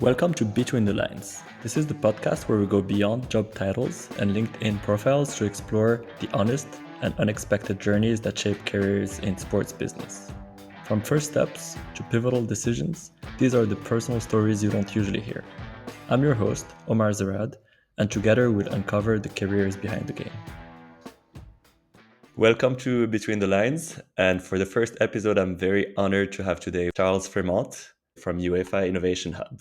Welcome to Between the Lines. This is the podcast where we go beyond job titles and LinkedIn profiles to explore the honest and unexpected journeys that shape careers in sports business. From first steps to pivotal decisions, these are the personal stories you don't usually hear. I'm your host, Omar Zarad, and together we'll uncover the careers behind the game. Welcome to Between the Lines, and for the first episode, I'm very honored to have today Charles Fremont from UEFA Innovation Hub.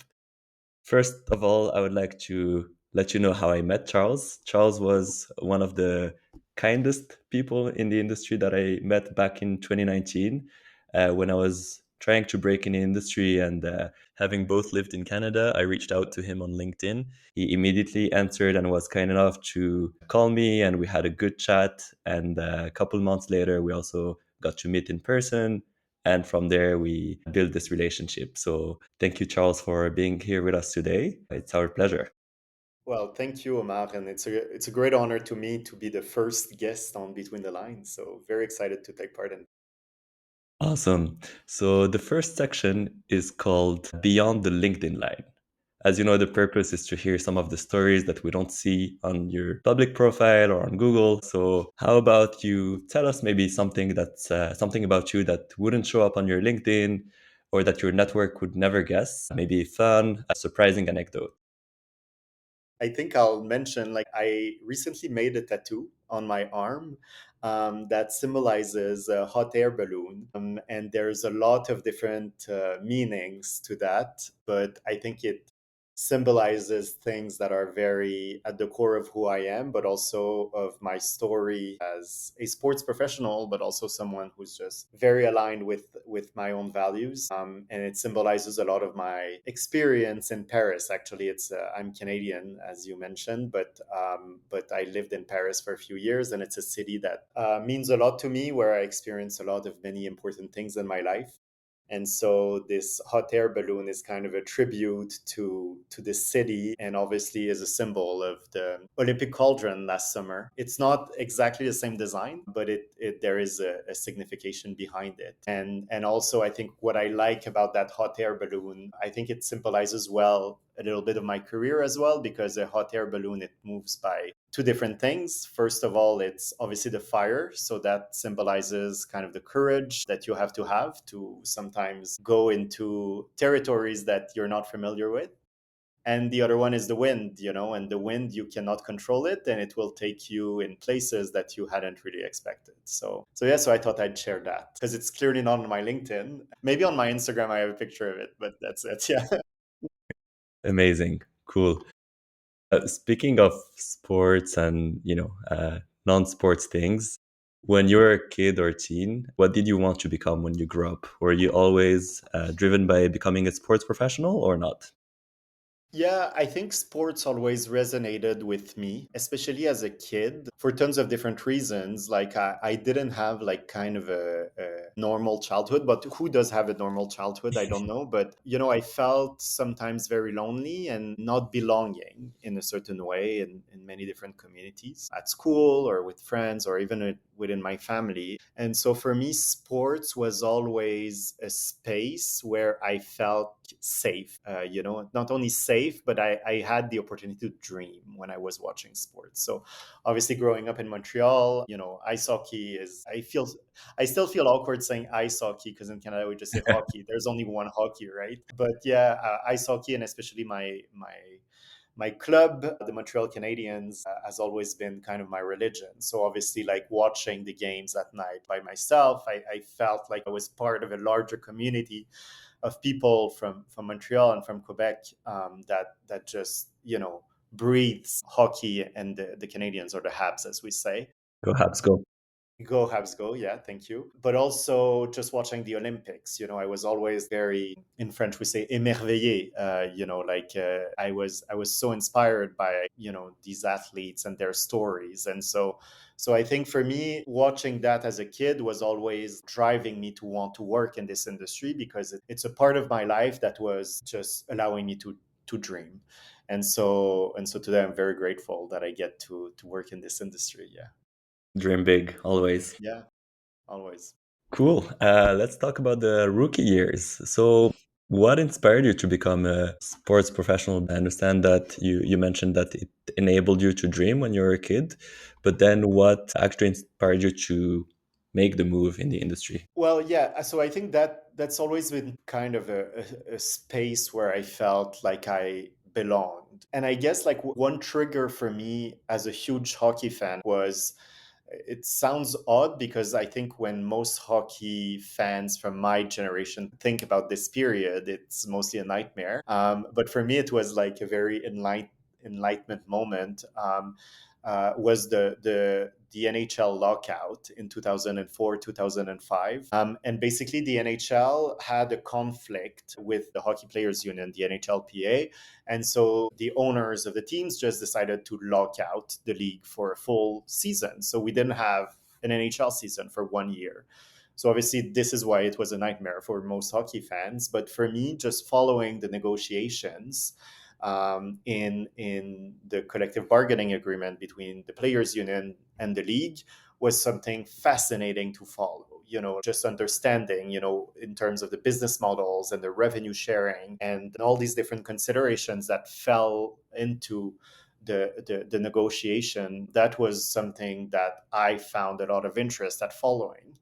First of all, I would like to let you know how I met Charles. Charles was one of the kindest people in the industry that I met back in 2019 when I was trying to break in the industry and having both lived in Canada. I reached out to him on LinkedIn. He immediately answered and was kind enough to call me, and we had a good chat. And a couple months later, we also got to meet in person, and from there, we built this relationship. So thank you, Charles, for being here with us today. It's our pleasure. Well, thank you, Omar, and it's a great honor to me to be the first guest on Between the Lines. So very excited to take part in. Awesome. So the first section is called Beyond the LinkedIn Line. As you know, the purpose is to hear some of the stories that we don't see on your public profile or on Google. So, how about you tell us maybe something that's something about you that wouldn't show up on your LinkedIn or that your network would never guess? Maybe fun, a surprising anecdote. I think I'll mention I recently made a tattoo on my arm that symbolizes a hot air balloon, and there's a lot of different meanings to that. But I think it symbolizes things that are very at the core of who I am, but also of my story as a sports professional, but also someone who's just very aligned with my own values. And it symbolizes a lot of my experience in Paris. Actually, it's I'm Canadian, as you mentioned, but I lived in Paris for a few years, and it's a city that means a lot to me, where I experience a lot of many important things in my life. And so this hot air balloon is kind of a tribute to this city, and obviously is a symbol of the Olympic cauldron last summer. It's not exactly the same design, but it there is a signification behind it. And also I think what I like about that hot air balloon, I think it symbolizes well a little bit of my career as well, because a hot air balloon, it moves by two different things. First of all, it's obviously the fire. So that symbolizes kind of the courage that you have to sometimes go into territories that you're not familiar with. And the other one is the wind, and the wind, you cannot control it, and it will take you in places that you hadn't really expected. So yeah, so I thought I'd share that because it's clearly not on my LinkedIn. Maybe on my Instagram, I have a picture of it, but that's it. Yeah. Amazing. Cool. Speaking of sports and non-sports things, when you were a kid or teen, what did you want to become when you grew up? Were you always driven by becoming a sports professional or not? Yeah, I think sports always resonated with me, especially as a kid, for tons of different reasons. Like I didn't have like kind of a normal childhood, but who does have a normal childhood? I don't know. But, I felt sometimes very lonely and not belonging in a certain way in many different communities at school or with friends or even within my family. And so for me, sports was always a space where I felt safe, not only safe, but I had the opportunity to dream when I was watching sports. So obviously growing up in Montreal, ice hockey I still feel awkward saying ice hockey because in Canada we just say hockey. There's only one hockey, right? But yeah, ice hockey, and especially my club, the Montreal Canadiens, has always been kind of my religion. So obviously, like watching the games at night by myself, I felt like I was part of a larger community of people from Montreal and from Quebec, that just breathes hockey and the Canadians, or the Habs as we say. Go Habs, go. Go Habs go, yeah, thank you. But also just watching the Olympics, I was always very, in French we say émerveillé, I was so inspired by, these athletes and their stories. And so I think for me, watching that as a kid was always driving me to want to work in this industry, because it's a part of my life that was just allowing me to dream. And so today I'm very grateful that I get to work in this industry. Yeah. Dream big, always. Yeah. Always. Cool. Let's talk about the rookie years. So What inspired you to become a sports professional? I understand that you mentioned that it enabled you to dream when you were a kid, but then what actually inspired you to make the move in the industry? Well, yeah. So I think that that's always been kind of a space where I felt like I belonged. And I guess like one trigger for me as a huge hockey fan was, it sounds odd because I think when most hockey fans from my generation think about this period, it's mostly a nightmare. But for me, it was like a very enlightenment moment. Was the NHL lockout in 2004, 2005. And basically, the NHL had a conflict with the Hockey Players Union, the NHLPA. And so the owners of the teams just decided to lock out the league for a full season. So we didn't have an NHL season for 1 year. So obviously, this is why it was a nightmare for most hockey fans. But for me, just following the negotiations in the collective bargaining agreement between the players union and the league was something fascinating to follow. Just understanding, in terms of the business models and the revenue sharing and all these different considerations that fell into the negotiation. That was something that I found a lot of interest at following.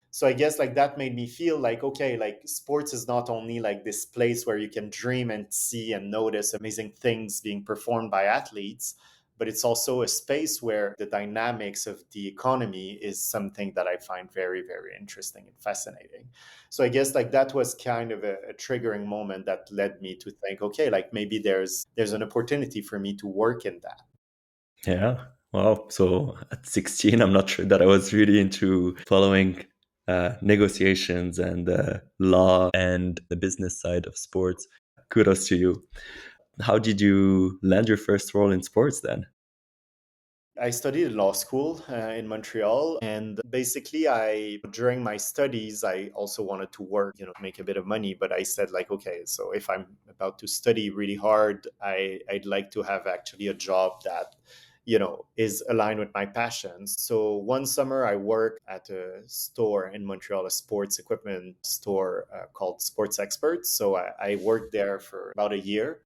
So I guess like that made me feel like, okay, like sports is not only like this place where you can dream and see and notice amazing things being performed by athletes, but it's also a space where the dynamics of the economy is something that I find very, very interesting and fascinating. So I guess like that was kind of a triggering moment that led me to think, okay, like maybe there's an opportunity for me to work in that. Yeah. Wow. So at 16, I'm not sure that I was really into following negotiations and law and the business side of sports. Kudos to you. How did you land your first role in sports then? I studied law school in Montreal, and basically, I during my studies, I also wanted to work, make a bit of money. But I said, like, okay, so if I'm about to study really hard, I'd like to have actually a job that, is aligned with my passions. So one summer, I worked at a store in Montreal, a sports equipment store called Sports Experts. So I worked there for about a year.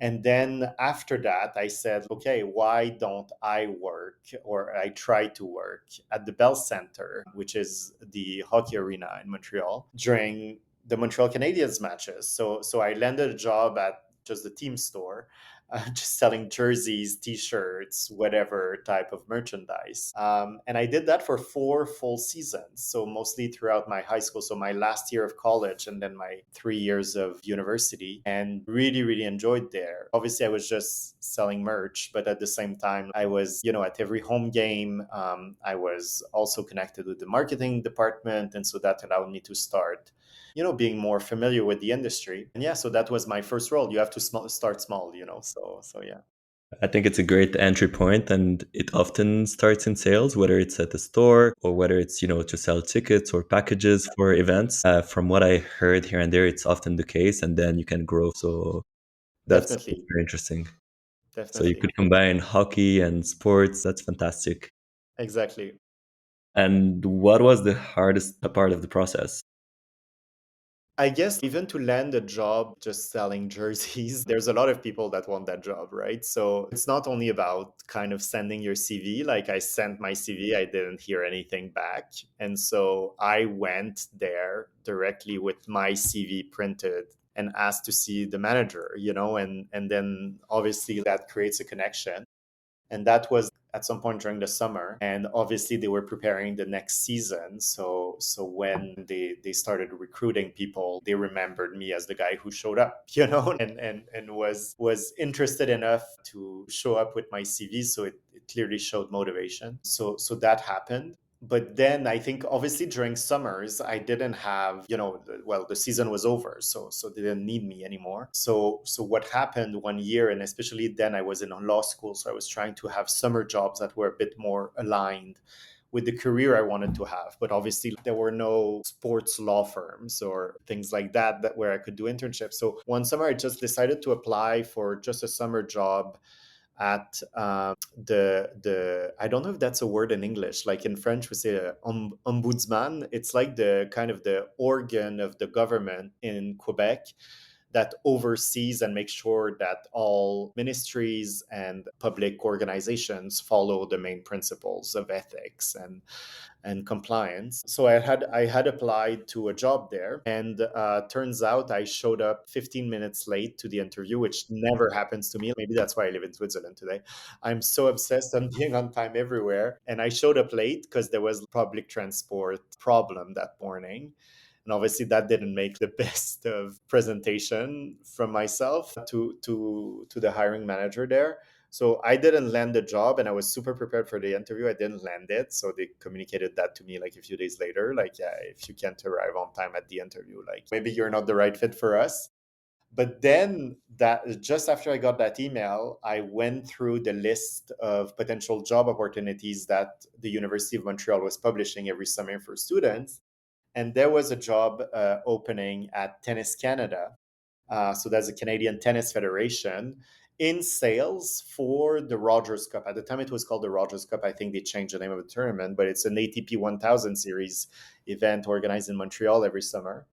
And then after that, I said, okay, why don't I work, or I try to work at the Bell Center, which is the hockey arena in Montreal, during the Montreal Canadiens matches. So I landed a job at just the team store, just selling jerseys, T-shirts, whatever type of merchandise. And I did that for 4 full seasons. So mostly throughout my high school. So my last year of college and then my 3 years of university, and really, really enjoyed there. Obviously, I was just selling merch, but at the same time, I was, at every home game. I was also connected with the marketing department. And so that allowed me to start being more familiar with the industry. And yeah, so that was my first role. You have to start small, so yeah. I think it's a great entry point, and it often starts in sales, whether it's at the store or whether it's, to sell tickets or packages for events. From what I heard here and there, it's often the case, and then you can grow. So that's Definitely, very interesting. So you definitely, could combine hockey and sports. That's fantastic. exactly. And what was the hardest part of the process? I guess even to land a job just selling jerseys, there's a lot of people that want that job, right? So it's not only about kind of sending your CV. Like I sent my CV, I didn't hear anything back. And so I went there directly with my CV printed and asked to see the manager, and then obviously that creates a connection. And that was at some point during the summer, and obviously they were preparing the next season. So when they started recruiting people, they remembered me as the guy who showed up, and was interested enough to show up with my CV. So it clearly showed motivation. So that happened. But then I think obviously during summers I didn't have, well, the season was over, so they didn't need me anymore. So what happened 1 year, and especially then I was in law school, so I was trying to have summer jobs that were a bit more aligned with the career I wanted to have. But obviously there were no sports law firms or things like that where I could do internships. So one summer I just decided to apply for just a summer job at the I don't know if that's a word in English. Like in French, we say ombudsman. It's like the kind of the organ of the government in Quebec that oversees and makes sure that all ministries and public organizations follow the main principles of ethics and compliance. So I had applied to a job there, and turns out I showed up 15 minutes late to the interview, which never happens to me. Maybe that's why I live in Switzerland today. I'm so obsessed on being on time everywhere, and I showed up late because there was public transport problem that morning. And obviously that didn't make the best of presentation from myself to the hiring manager there. So I didn't land the job, and I was super prepared for the interview. I didn't land it. So they communicated that to me like a few days later. Like, yeah, if you can't arrive on time at the interview, like maybe you're not the right fit for us. But then that just after I got that email, I went through the list of potential job opportunities that the University of Montreal was publishing every summer for students. And there was a job opening at Tennis Canada. So that's the Canadian Tennis Federation in sales for the Rogers Cup. At the time, it was called the Rogers Cup. I think they changed the name of the tournament, but it's an ATP 1000 series event organized in Montreal every summer.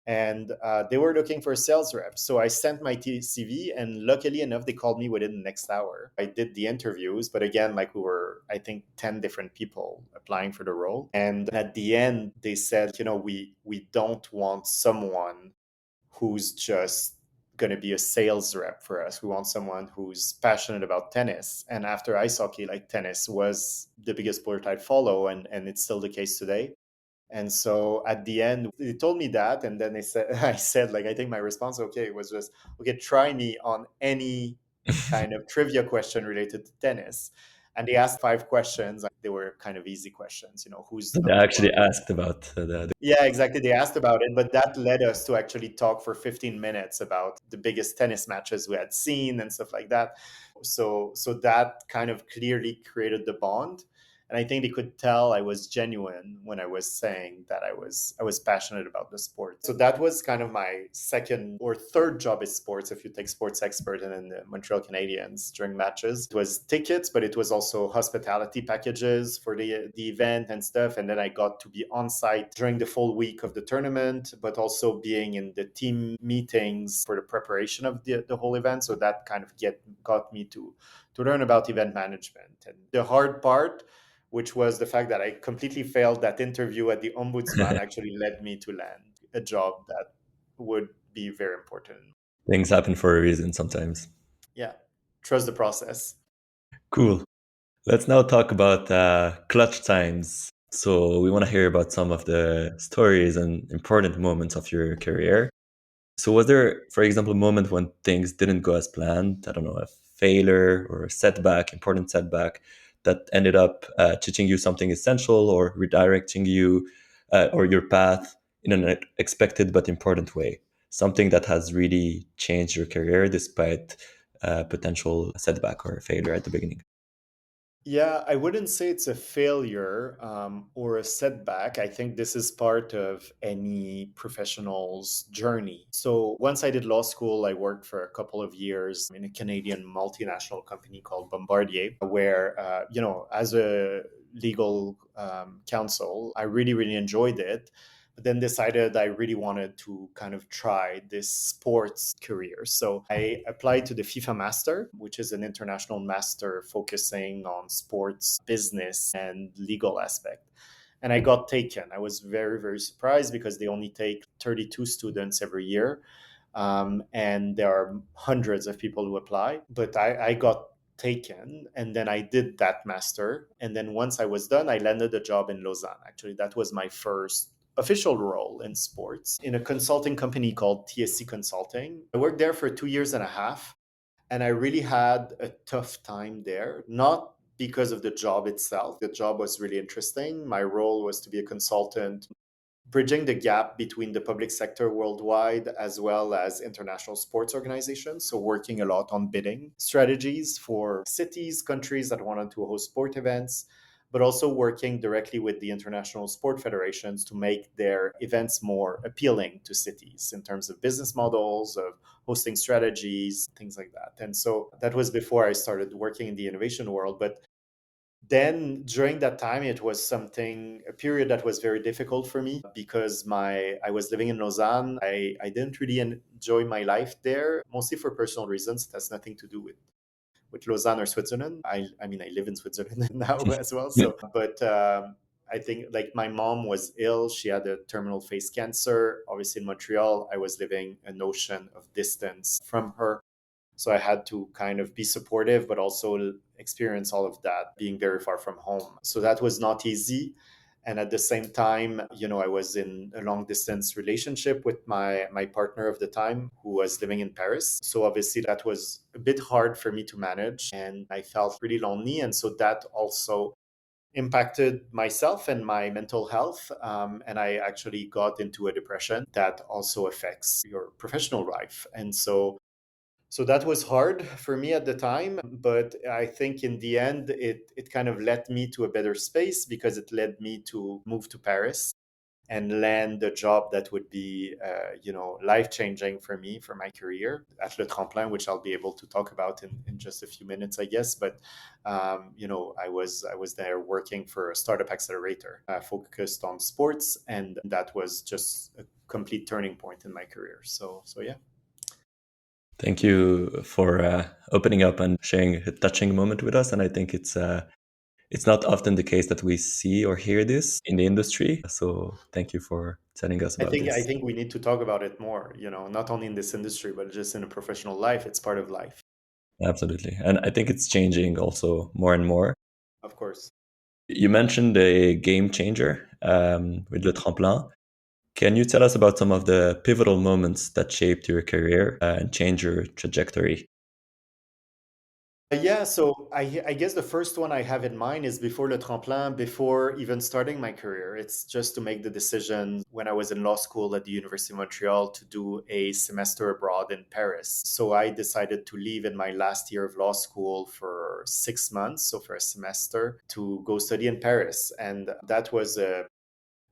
And they were looking for a sales rep. So I sent my CV, and luckily enough, they called me within the next hour. I did the interviews, but again, like we were, I think, 10 different people applying for the role. And at the end, they said, we don't want someone who's just going to be a sales rep for us. We want someone who's passionate about tennis. And after ice hockey, like tennis was the biggest sport I'd follow, and it's still the case today. And so at the end, they told me that, and then they said, I said, like, I think my response, okay, was just, okay, try me on any kind of trivia question related to tennis. And they asked 5 questions. They were kind of easy questions, who's So the they number one. actually asked about Yeah, exactly. They asked about it, but that led us to actually talk for 15 minutes about the biggest tennis matches we had seen and stuff like that. So that kind of clearly created the bond. And I think they could tell I was genuine when I was saying that I was passionate about the sport. So that was kind of my second or third job in sports, if you take sports expert and then the Montreal Canadiens during matches. It was tickets, but it was also hospitality packages for the event and stuff. And then I got to be on site during the full week of the tournament, but also being in the team meetings for the preparation of the whole event. So that kind of got me to learn about event management. And the hard part, which was the fact that I completely failed that interview at the ombudsman, actually led me to land a job that would be very important. things happen for a reason sometimes. Yeah, trust the process. Cool. Let's now talk about clutch times. So we want to hear about some of the stories and important moments of your career. So was there, for example, a moment when things didn't go as planned? I don't know, a failure or a setback, important setback that ended up teaching you something essential or redirecting you or your path in an expected but important way. Something that has really changed your career despite potential setback or failure at the beginning. Yeah, I wouldn't say it's a failure or a setback. I think this is part of any professional's journey. So once I did law school, I worked for a couple of years in a Canadian multinational company called Bombardier, where, as a legal counsel, I really, really enjoyed it, but then decided I really wanted to kind of try this sports career. So I applied to the FIFA Master, which is an international master focusing on sports business and legal aspect. And I got taken. I was very, very surprised because they only take 32 students every year. And there are hundreds of people who apply, but I got taken, and then I did that master. And then once I was done, I landed a job in Lausanne. Actually, that was my first official role in sports in a consulting company called TSC Consulting. I worked there for 2 years and a half, and I really had a tough time there, not because of the job itself. The job was really interesting. My role was to be a consultant, bridging the gap between the public sector worldwide as well as international sports organizations. So, working a lot on bidding strategies for cities, countries that wanted to host sport events. but also working directly with the international sport federations to make their events more appealing to cities in terms of business models, of hosting strategies, things like that. And so that was before I started working in the innovation world. But then during that time, it was a period that was very difficult for me because I was living in Lausanne. I didn't really enjoy my life there, mostly for personal reasons. It has nothing to do with Lausanne or Switzerland. I mean, I live in Switzerland now as well. So, but I think like my mom was ill. She had a terminal phase cancer. Obviously, in Montreal, I was living an ocean of distance from her. So I had to kind of be supportive, but also experience all of that being very far from home. So that was not easy. And at the same time, I was in a long distance relationship with my partner of the time who was living in Paris. So obviously that was a bit hard for me to manage and I felt really lonely. And so that also impacted myself and my mental health. And I actually got into a depression that also affects your professional life. And so that was hard for me at the time, but I think in the end, it kind of led me to a better space because it led me to move to Paris and land a job that would be, life changing for me, for my career at Le Tremplin, which I'll be able to talk about in just a few minutes, I guess. But, I was there working for a startup accelerator focused on sports, and that was just a complete turning point in my career. So yeah. Thank you for opening up and sharing a touching moment with us. And I think it's not often the case that we see or hear this in the industry. So thank you for telling us I about think I this. think we need to talk about it more, not only in this industry, but just in a professional life. It's part of life, Absolutely. And I think it's changing also more and more. of course. You mentioned a game changer with Le Tremplin. Can you tell us about some of the pivotal moments that shaped your career and changed your trajectory? Yeah, so I guess the first one I have in mind is before Le Tremplin, before even starting my career. It's just to make the decision when I was in law school at the University of Montreal to do a semester abroad in Paris. So I decided to leave in my last year of law school for 6 months, so for a semester, to go study in Paris. And that was a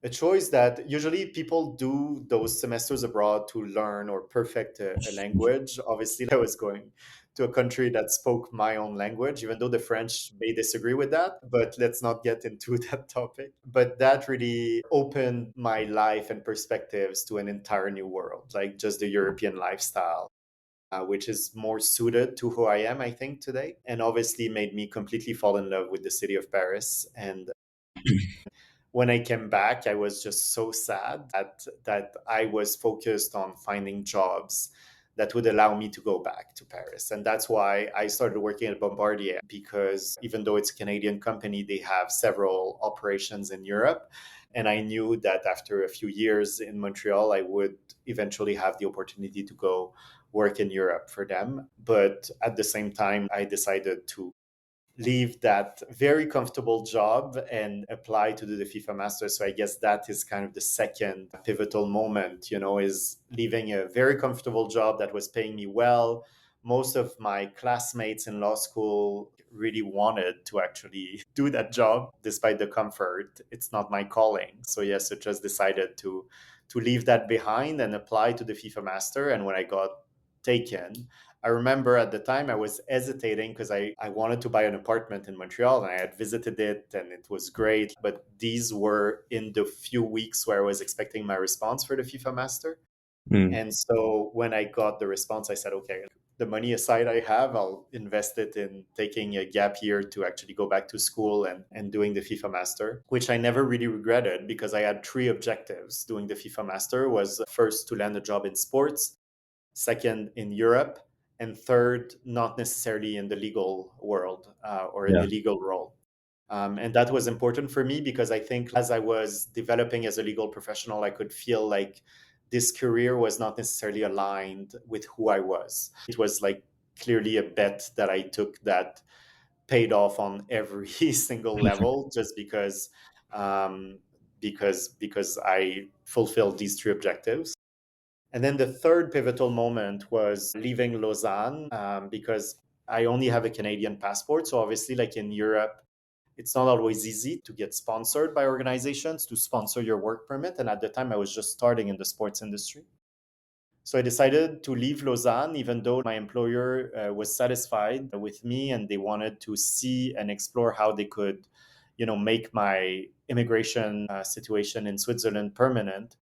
choice that usually people do those semesters abroad to learn or perfect a language. Obviously, I was going to a country that spoke my own language, even though the French may disagree with that. But let's not get into that topic. But that really opened my life and perspectives to an entire new world, like just the European lifestyle. Which is more suited to who I am, I think, today. And obviously made me completely fall in love with the city of Paris. And when I came back, I was just so sad that I was focused on finding jobs that would allow me to go back to Paris. And that's why I started working at Bombardier, because even though it's a Canadian company, they have several operations in Europe. And I knew that after a few years in Montreal, I would eventually have the opportunity to go work in Europe for them. But at the same time, I decided to leave that very comfortable job and apply to do the FIFA Masters. So I guess that is kind of the second pivotal moment, is leaving a very comfortable job that was paying me well. Most of my classmates in law school really wanted to actually do that job despite the comfort. It's not my calling. So yes, I just decided to leave that behind and apply to the FIFA Master. And when I got taken, I remember at the time I was hesitating because I wanted to buy an apartment in Montreal and I had visited it and it was great. But these were in the few weeks where I was expecting my response for the FIFA Master. Mm. And so when I got the response, I said, okay, the money aside I have, I'll invest it in taking a gap year to actually go back to school and doing the FIFA Master, which I never really regretted because I had three objectives doing the FIFA Master. Was first to land a job in sports, second in Europe, and third, not necessarily in the legal world or in Yeah. the legal role. And that was important for me because I think as I was developing as a legal professional, I could feel like this career was not necessarily aligned with who I was. It was like clearly a bet that I took that paid off on every single level just um, because I fulfilled these three objectives. And then the third pivotal moment was leaving Lausanne because I only have a Canadian passport. So obviously, like in Europe, It's not always easy to get sponsored by organizations to sponsor your work permit. And at the time, I was just starting in the sports industry. So I decided to leave Lausanne, even though my employer was satisfied with me and they wanted to see and explore how they could, make my immigration situation in Switzerland permanent.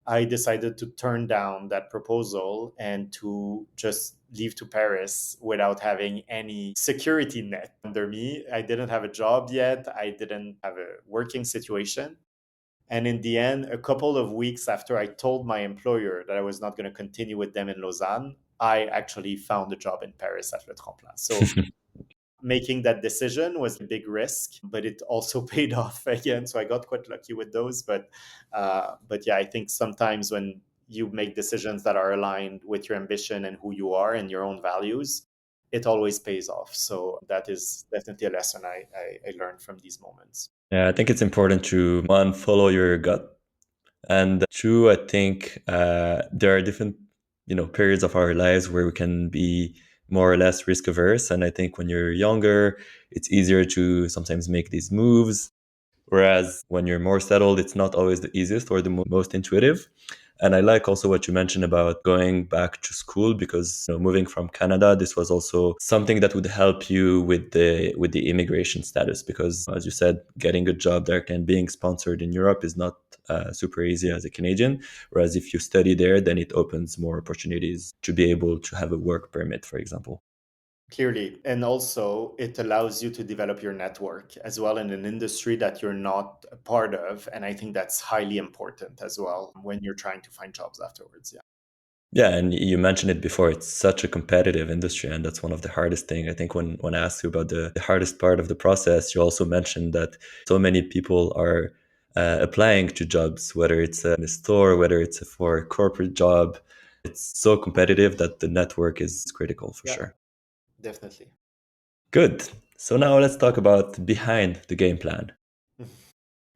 I decided to turn down that proposal and to just leave to Paris without having any security net under me. I didn't have a job yet. I didn't have a working situation. And in the end, a couple of weeks after I told my employer that I was not going to continue with them in Lausanne, I actually found a job in Paris at Le Tremplin. So making that decision was a big risk, but it also paid off again. So I got quite lucky with those. But yeah, I think sometimes when you make decisions that are aligned with your ambition and who you are and your own values, it always pays off. So that is definitely a lesson I learned from these moments. Yeah, I think it's important to one, follow your gut, and two, I think there are different periods of our lives where we can be more or less risk averse, and I think when you're younger, it's easier to sometimes make these moves. Whereas when you're more settled, it's not always the easiest or the most intuitive. And I like also what you mentioned about going back to school because moving from Canada, this was also something that would help you with the immigration status because, as you said, getting a job there and being sponsored in Europe is not super easy as a Canadian. Whereas if you study there, then it opens more opportunities to be able to have a work permit, for example. Clearly. And also, it allows you to develop your network as well in an industry that you're not a part of. And I think that's highly important as well when you're trying to find jobs afterwards. Yeah. Yeah, and you mentioned it before. It's such a competitive industry, and that's one of the hardest things. I think when I asked you about the hardest part of the process, you also mentioned that so many people are applying to jobs, whether it's in a store, whether it's for a corporate job. It's so competitive that the network is critical for Yeah, sure. definitely. Good. So now let's talk about behind the game plan.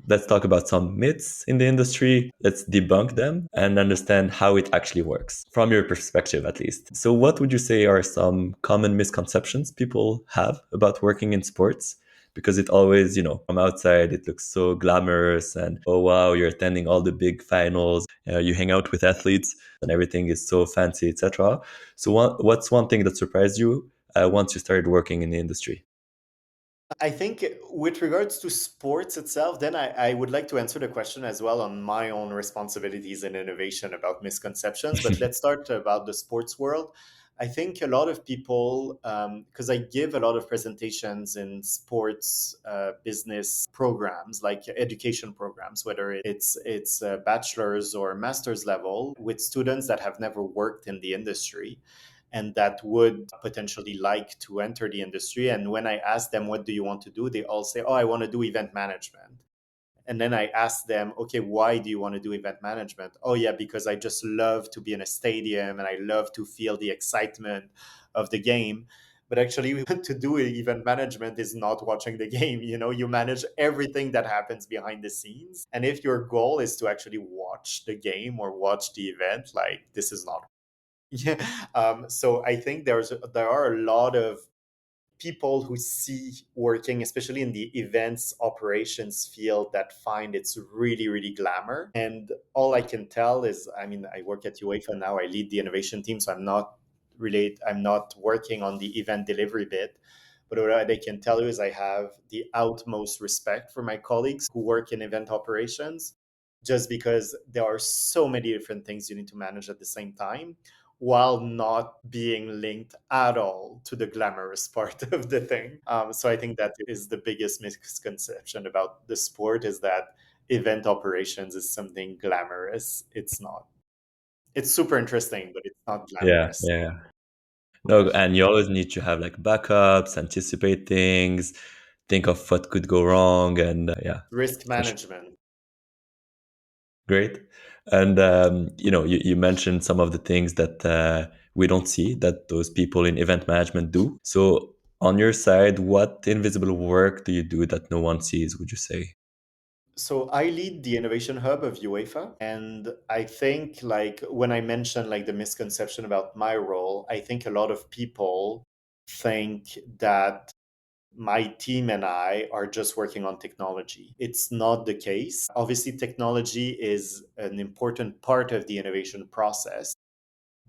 Let's talk about some myths in the industry. Let's debunk them and understand how it actually works, from your perspective at least. So, what would you say are some common misconceptions people have about working in sports? Because it always, from outside, it looks so glamorous and, oh, wow, you're attending all the big finals, you hang out with athletes, and everything is so fancy, etc. So, what's one thing that surprised you once you started working in the industry? I think with regards to sports itself, then I would like to answer the question as well on my own responsibilities and innovation about misconceptions. But let's start about the sports world. I think a lot of people, because I give a lot of presentations in sports business programs, like education programs, whether it's bachelor's or master's level, with students that have never worked in the industry and that would potentially like to enter the industry. And when I ask them, what do you want to do? They all say, oh, I want to do event management. And then I ask them, okay, why do you want to do event management? Oh, yeah, because I just love to be in a stadium and I love to feel the excitement of the game. But actually, to do event management is not watching the game. You manage everything that happens behind the scenes. And if your goal is to actually watch the game or watch the event, like this is not. Yeah. So I think there are a lot of people who see working, especially in the events operations field, that find it's really, really glamour. And all I can tell is, I mean, I work at UEFA now. I lead the innovation team, so I'm not working on the event delivery bit. But what I can tell you is I have the utmost respect for my colleagues who work in event operations, just because there are so many different things you need to manage at the same time while not being linked at all to the glamorous part of the thing. So I think that is the biggest misconception about the sport is that event operations is something glamorous. It's not. It's super interesting, but it's not Yeah, glamorous. yeah. No, and you always need to have like backups, anticipate things, think of what could go wrong, and yeah, Risk for sure. management. Great. And you mentioned some of the things that we don't see that those people in event management do. So, on your side, what invisible work do you do that no one sees? Would you say? So I lead the innovation hub of UEFA, and I think like when I mentioned like the misconception about my role, I think a lot of people think that my team and I are just working on technology. It's not the case. Obviously, technology is an important part of the innovation process,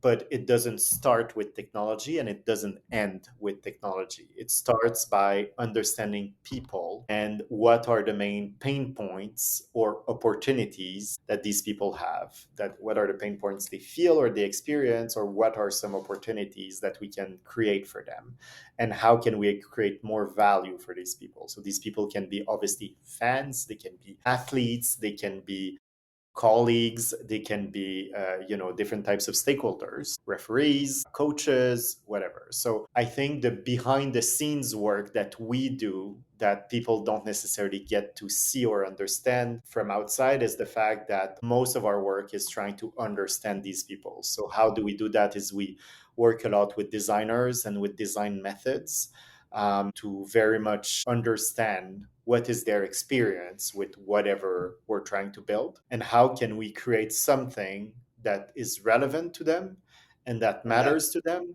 but it doesn't start with technology and it doesn't end with technology. It starts by understanding people and what are the main pain points or opportunities that these people have. That what are the pain points they feel or they experience, or what are some opportunities that we can create for them, and how can we create more value for these people. So these people can be obviously fans, they can be athletes, they can be colleagues, they can be different types of stakeholders, referees, coaches, whatever. So I think the behind the scenes work that we do that people don't necessarily get to see or understand from outside is the fact that most of our work is trying to understand these people. So how do we do that is we work a lot with designers and with design methods, to very much understand what is their experience with whatever we're trying to build, and how can we create something that is relevant to them and that matters to them,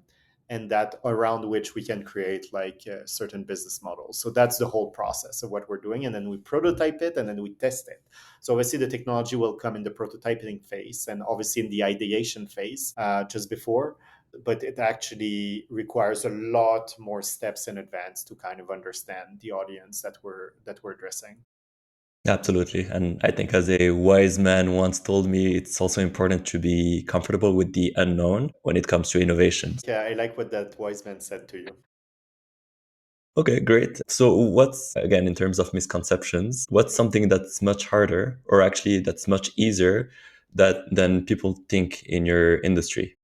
and that around which we can create like certain business models. So that's the whole process of what we're doing, and then we prototype it and then we test it. So obviously the technology will come in the prototyping phase and obviously in the ideation phase, just before, but it actually requires a lot more steps in advance to kind of understand the audience that we're addressing. Absolutely. And I think, as a wise man once told me, it's also important to be comfortable with the unknown when it comes to innovations. Yeah, I like what that wise man said to you. Okay, great. So, what's, again, in terms of misconceptions, what's something that's much harder, or actually that's much easier, than people think in your industry?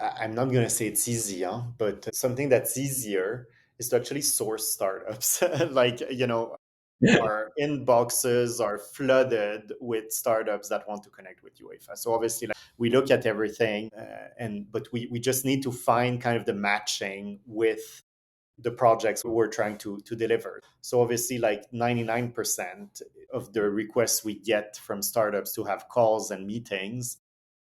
I'm not going to say it's easy, huh? But something that's easier is to actually source startups. Like, our inboxes are flooded with startups that want to connect with UEFA. So obviously, like, we look at everything, but we just need to find kind of the matching with the projects we're trying to deliver. So obviously, like 99% of the requests we get from startups to have calls and meetings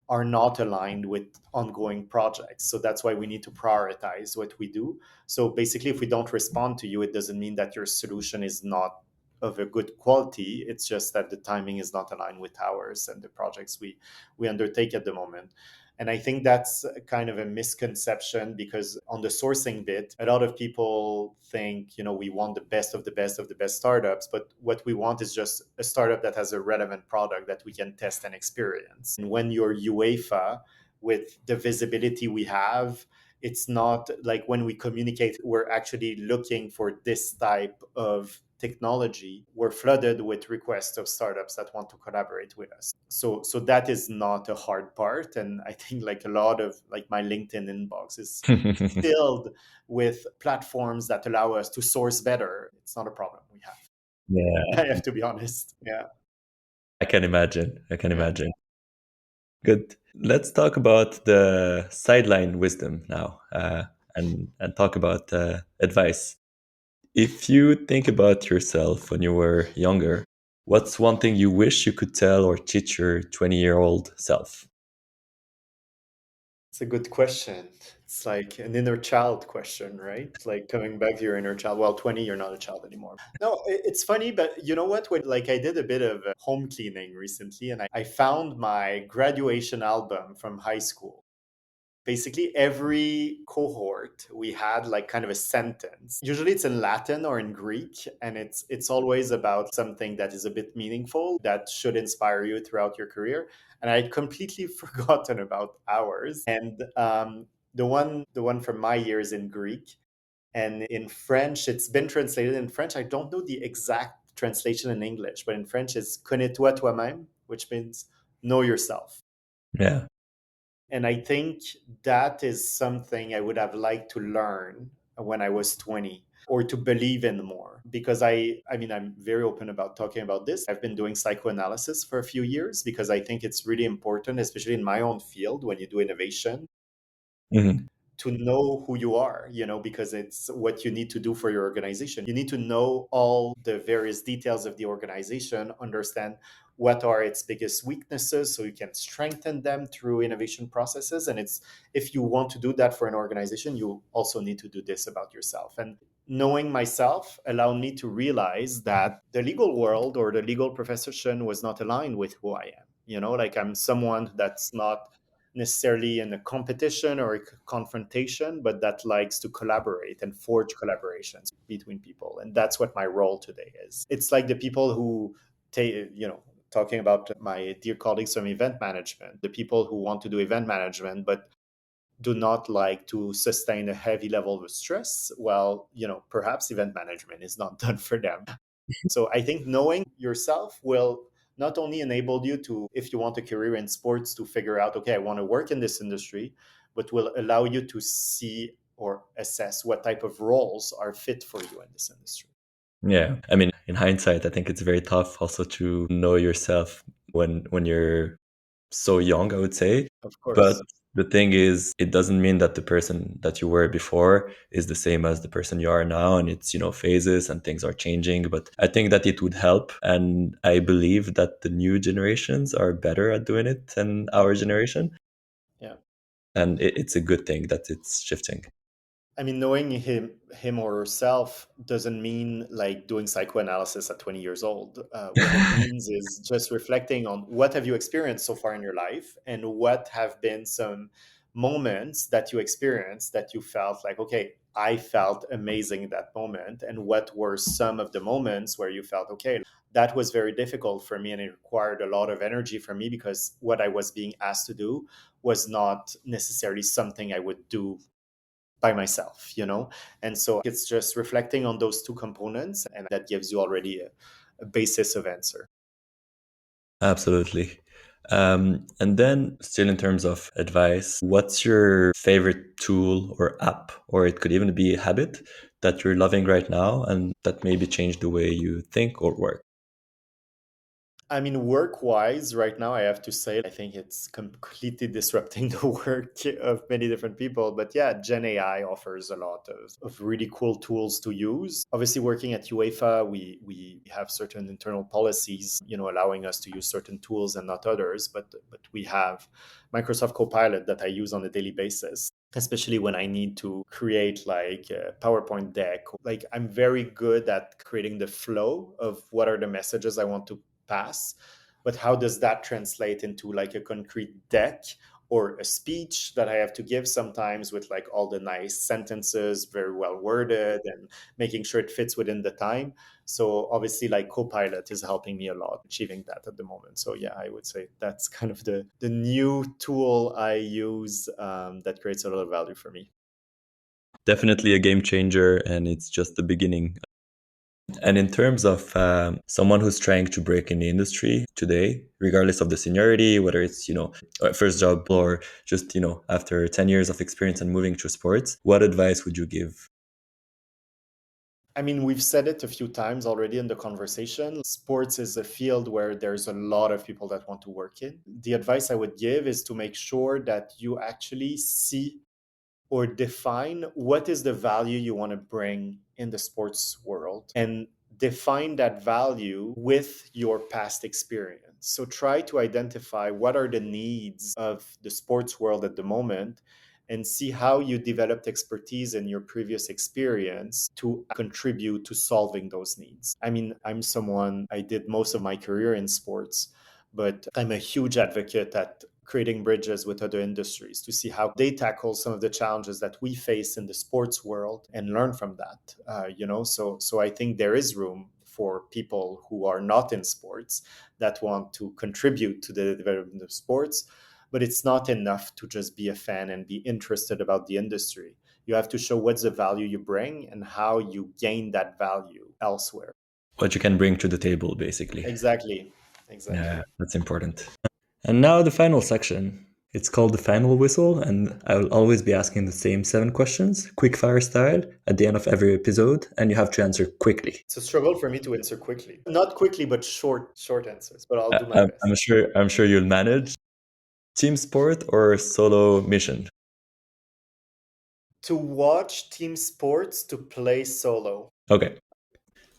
are not aligned with ongoing projects. So that's why we need to prioritize what we do. So basically, if we don't respond to you, it doesn't mean that your solution is not of a good quality. It's just that the timing is not aligned with ours and the projects we undertake at the moment. And I think that's kind of a misconception, because on the sourcing bit, a lot of people think, we want the best of the best of the best startups, but what we want is just a startup that has a relevant product that we can test and experience. And when you're UEFA, with the visibility we have, it's not like when we communicate, we're actually looking for this type of technology. We're flooded with requests of startups that want to collaborate with us. So that is not a hard part. And I think like a lot of like my LinkedIn inbox is filled with platforms that allow us to source better. It's not a problem we have. Yeah, I have to be honest. Yeah. I can imagine. I can Yeah. imagine. Good. Let's talk about the sideline wisdom now, and talk about advice. If you think about yourself when you were younger, what's one thing you wish you could tell or teach your 20-year-old self? It's a good question. It's like an inner child question, right? It's like coming back to your inner child. Well, 20, you're not a child anymore. No, it's funny, but you know what? When like I did a bit of home cleaning recently, and I found my graduation album from high school. Basically, every cohort we had like kind of a sentence. Usually it's in Latin or in Greek, and it's always about something that is a bit meaningful that should inspire you throughout your career. And I'd completely forgotten about ours. And the one from my year is in Greek, and in French it's been translated in French. I don't know the exact translation in English, but in French it's connais-toi toi-même, which means know yourself. Yeah. And I think that is something I would have liked to learn when I was 20, or to believe in more, because I mean I'm very open about talking about this. I've been doing psychoanalysis for a few years because I think it's really important, especially in my own field when you do innovation, Mhm. to know who you are, because it's what you need to do for your organization. You need to know all the various details of the organization, understand what are its biggest weaknesses so you can strengthen them through innovation processes. And it's if you want to do that for an organization, you also need to do this about yourself. And knowing myself allowed me to realize that the legal world or the legal profession was not aligned with who I am. Like I'm someone that's not necessarily in a competition or a confrontation, but that likes to collaborate and forge collaborations between people. And that's what my role today is. It's like the people who take, talking about my dear colleagues from event management, the people who want to do event management, but do not like to sustain a heavy level of stress, well, perhaps event management is not done for them. So I think knowing yourself will not only enable you to, if you want a career in sports, to figure out, okay, I want to work in this industry, but will allow you to see or assess what type of roles are fit for you in this industry. Yeah. I mean, in hindsight, I think it's very tough also to know yourself when you're so young, I would say. Of But course. the thing is, it doesn't mean that the person that you were before is the same as the person you are now. And it's, phases and things are changing. But I think that it would help. And I believe that the new generations are better at doing it than our generation. Yeah. And it's a good thing that it's shifting. I mean, knowing him or herself doesn't mean like doing psychoanalysis at 20 years old. What it means is just reflecting on what have you experienced so far in your life, and what have been some moments that you experienced that you felt like, okay, I felt amazing in that moment, and what were some of the moments where you felt, okay, that was very difficult for me and it required a lot of energy from me because what I was being asked to do was not necessarily something I would do by myself. And so it's just reflecting on those two components, and that gives you already a basis of answer. Absolutely. And then, still in terms of advice, what's your favorite tool or app, or it could even be a habit that you're loving right now and that maybe changed the way you think or work? I mean, work wise, right now, I have to say, I think it's completely disrupting the work of many different people. But yeah, Gen AI offers a lot of really cool tools to use. Obviously, working at UEFA, we have certain internal policies, allowing us to use certain tools and not others. But we have Microsoft Copilot that I use on a daily basis, especially when I need to create like a PowerPoint deck. Like I'm very good at creating the flow of what are the messages I want to pass, but how does that translate into like a concrete deck or a speech that I have to give sometimes with like all the nice sentences, very well worded, and making sure it fits within the time. So obviously like Copilot is helping me a lot achieving that at the moment. So yeah, I would say that's kind of the new tool I use, that creates a lot of value for me. Definitely a game changer, and it's just the beginning. And in terms of someone who's trying to break in the industry today, regardless of the seniority, whether it's, a first job or just, after 10 years of experience and moving to sports, what advice would you give? I mean, we've said it a few times already in the conversation. Sports is a field where there's a lot of people that want to work in. The advice I would give is to make sure that you actually see or define what is the value you want to bring in the sports world, and define that value with your past experience. So try to identify what are the needs of the sports world at the moment, and see how you developed expertise in your previous experience to contribute to solving those needs. I mean, I'm someone, I did most of my career in sports, but I'm a huge advocate at creating bridges with other industries to see how they tackle some of the challenges that we face in the sports world and learn from that. So I think there is room for people who are not in sports that want to contribute to the development of sports, but it's not enough to just be a fan and be interested about the industry. You have to show what's the value you bring and how you gain that value elsewhere. What you can bring to the table, basically. Exactly. Yeah, Exactly. that's important. And now the final section. It's called the final whistle, and I will always be asking the same 7 questions, quick fire style, at the end of every episode, and you have to answer quickly. It's a struggle for me to answer quickly. Not quickly, but short answers. But I'll do my I'm, best. I'm sure. I'm sure you'll manage. Team sport or solo mission? To watch team sports, to play solo. Okay.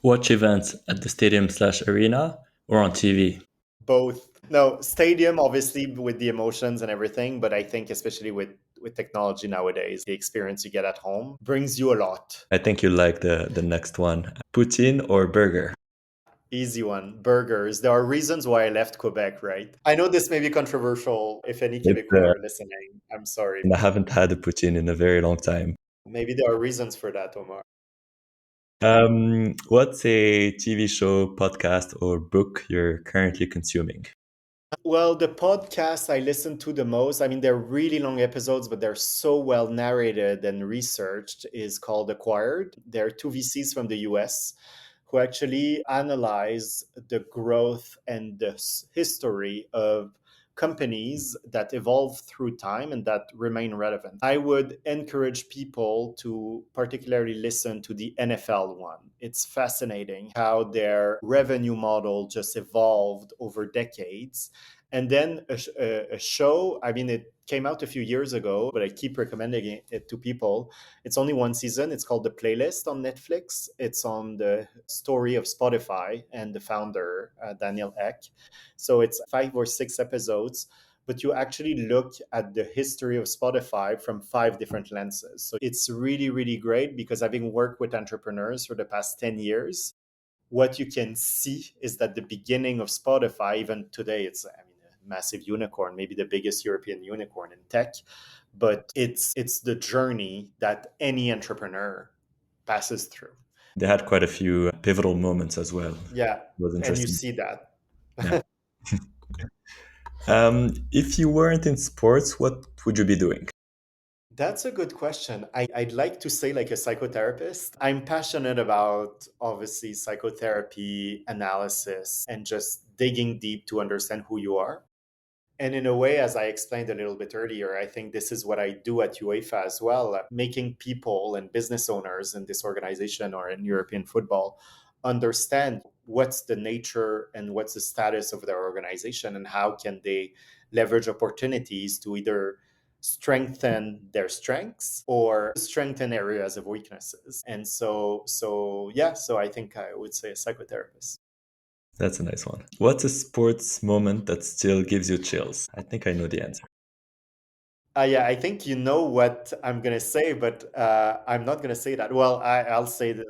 Watch events at the stadium/arena or on TV? Both. No, stadium obviously with the emotions and everything, but I think especially with with technology nowadays. The experience you get at home brings you a lot. I think you like the next one. Poutine or burger? Easy one, burgers. There are reasons why I left Quebec, right? I know this may be controversial. If any It's, Quebecois are listening, I'm sorry. I haven't had a poutine in a very long time. Maybe there are reasons for that, Omar. What's a TV show, podcast, or book you're currently consuming? Well, the podcasts I listen to the most, I mean, they're really long episodes, but they're so well narrated and researched, is called Acquired. There are two VCs from the US who actually analyze the growth and the history of companies that evolve through time and that remain relevant. I would encourage people to particularly listen to the NFL one. It's fascinating how their revenue model just evolved over decades. And then a show, I mean, it came out a few years ago, but I keep recommending it to people. It's only one season. It's called The Playlist on Netflix. It's on the story of Spotify and the founder, Daniel Ek. So it's 5 or 6 episodes, but you actually look at the history of Spotify from 5 different lenses. So it's really, really great because having worked with entrepreneurs for the past 10 years, what you can see is that the beginning of Spotify, even today, it's, I mean, a massive unicorn, maybe the biggest European unicorn in tech, but it's the journey that any entrepreneur passes through. They had quite a few pivotal moments as well. Yeah, It was and you interesting. see that. Yeah. If you weren't in sports, what would you be doing? That's a good question. I'd like to say like a psychotherapist. I'm passionate about obviously psychotherapy, analysis, and just digging deep to understand who you are. And in a way, as I explained a little bit earlier, I think this is what I do at UEFA as well, making people and business owners in this organization or in European football understand what's the nature and what's the status of their organization and how can they leverage opportunities to either strengthen their strengths or strengthen areas of weaknesses. And so I think I would say a psychotherapist. That's a nice one. What's a sports moment that still gives you chills? I think I know the answer. Yeah, I think you know what I'm gonna say, but I'm not gonna say that. Well, I'll say that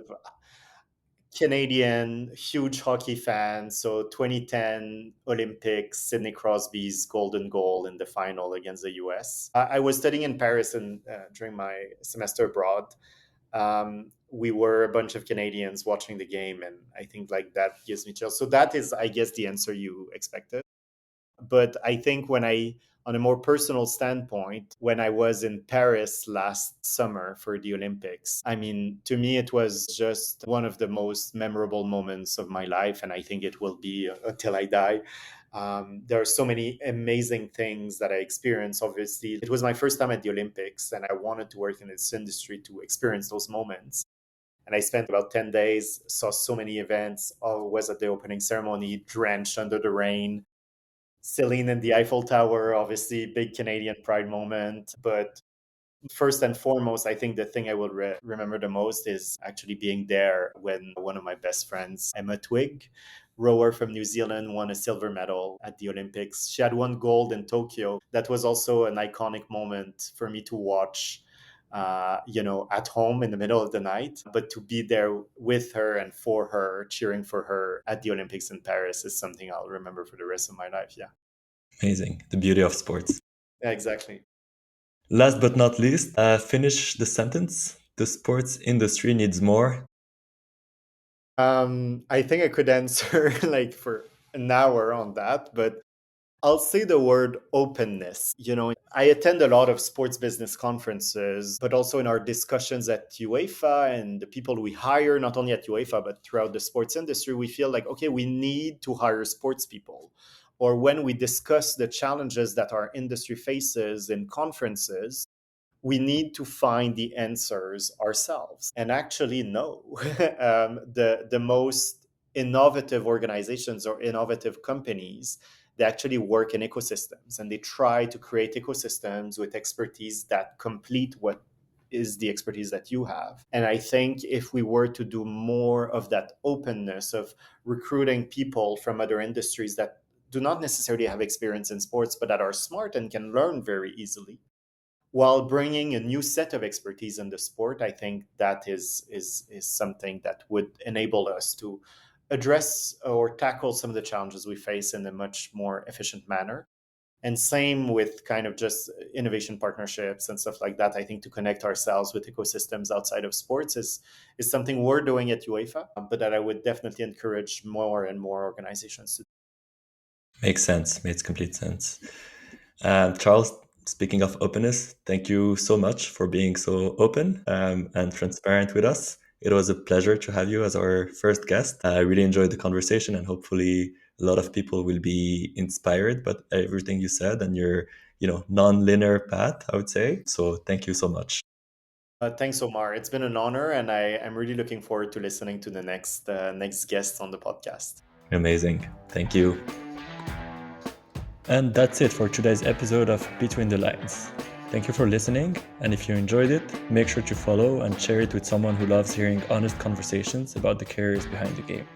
Canadian, huge hockey fan. So 2010 Olympics, Sidney Crosby's golden goal in the final against the US. I was studying in Paris and during my semester abroad. We were a bunch of Canadians watching the game, and I think like that gives me chills. So that is, I guess, the answer you expected. But I think on a more personal standpoint, when I was in Paris last summer for the Olympics, I mean, to me, it was just one of the most memorable moments of my life. And I think it will be until I die. There are so many amazing things that I experienced. Obviously, it was my first time at the Olympics, and I wanted to work in this industry to experience those moments. And I spent about 10 days, saw so many events, was at the opening ceremony, drenched under the rain, Celine and the Eiffel Tower, obviously, big Canadian pride moment. But first and foremost, I think the thing I will remember the most is actually being there when one of my best friends, Emma Twigg, rower from New Zealand, won a silver medal at the Olympics. She had won gold in Tokyo. That was also an iconic moment for me to watch. At home in the middle of the night, but to be there with her and for her, cheering for her at the Olympics in Paris is something I'll remember for the rest of my life. Yeah. Amazing. The beauty of sports. Yeah, exactly. Last but not least, finish the sentence. The sports industry needs more. I think I could answer like for an hour on that, but I'll say the word openness. I attend a lot of sports business conferences, but also in our discussions at UEFA and the people we hire, not only at UEFA, but throughout the sports industry, we feel like, okay, we need to hire sports people. Or when we discuss the challenges that our industry faces in conferences, we need to find the answers ourselves. And actually, no. The most innovative organizations or innovative companies, they actually work in ecosystems and they try to create ecosystems with expertise that complete what is the expertise that you have. And I think if we were to do more of that openness of recruiting people from other industries that do not necessarily have experience in sports, but that are smart and can learn very easily, while bringing a new set of expertise in the sport. I think that is something that would enable us to address or tackle some of the challenges we face in a much more efficient manner. And same with kind of just innovation partnerships and stuff like that. I think to connect ourselves with ecosystems outside of sports is something we're doing at UEFA, but that I would definitely encourage more and more organizations to. Makes sense. Makes complete sense. And Charles, speaking of openness, thank you so much for being so open and transparent with us. It was a pleasure to have you as our first guest. I really enjoyed the conversation, and hopefully, a lot of people will be inspired by everything you said and your, non-linear path, I would say. So, thank you so much. Thanks, Omar. It's been an honor, and I'm really looking forward to listening to the next guest on the podcast. Amazing. Thank you. And that's it for today's episode of Between the Lines. Thank you for listening, and if you enjoyed it, make sure to follow and share it with someone who loves hearing honest conversations about the careers behind the game.